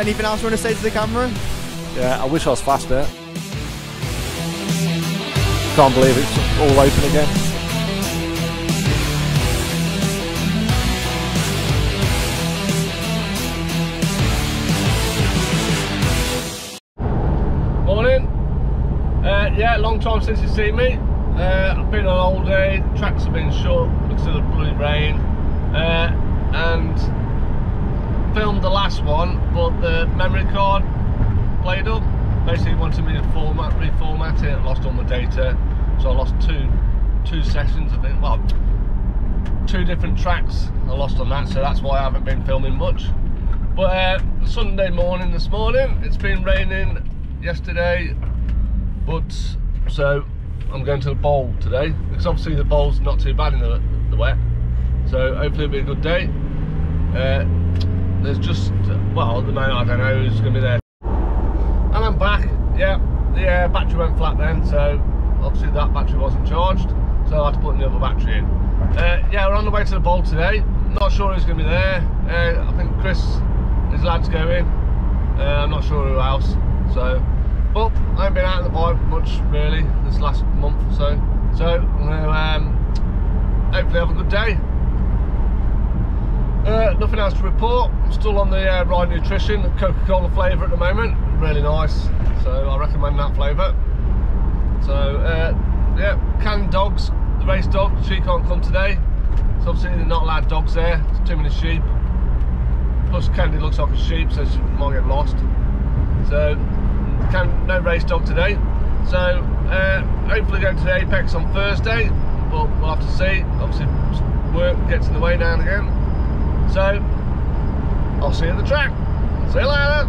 anything else you want to say to the camera? Yeah, I wish I was faster. Can't believe it's all open again. Morning. Yeah, long time since you've seen me. I've been on all day, tracks have been short because of the bloody rain, and filmed the last one, but the memory card played up. Basically wanted me to reformat it. I lost all my data, so I lost two sessions of it. Well, 2 different tracks I lost on that, so that's why I haven't been filming much. But Sunday morning this morning, it's been raining yesterday, but so I'm going to the bowl today, because obviously the bowl's not too bad in the wet, so hopefully it'll be a good day. There's just, well, at the moment I don't know who's going to be there. And I'm back. Yeah, the battery went flat then, so obviously that battery wasn't charged, so I had to put another battery in. Yeah, we're on the way to the bowl today. Not sure who's going to be there. I think Chris, his lad's going. I'm not sure who else. So, but I haven't been out of the bike much really this last month or so. So I'm going to hopefully have a good day. Nothing else to report. I'm still on the Ride Nutrition Coca-Cola flavour at the moment. Really nice. So I recommend that flavour. So yeah, canned dogs. The race dog, she can't come today. So obviously they're not allowed dogs there. There's too many sheep. Plus Candy looks like a sheep, so she might get lost. So no race dog today. So hopefully going to the Apex on Thursday, but we'll have to see. Obviously work gets in the way now and again. So I'll see you at the track. See you later.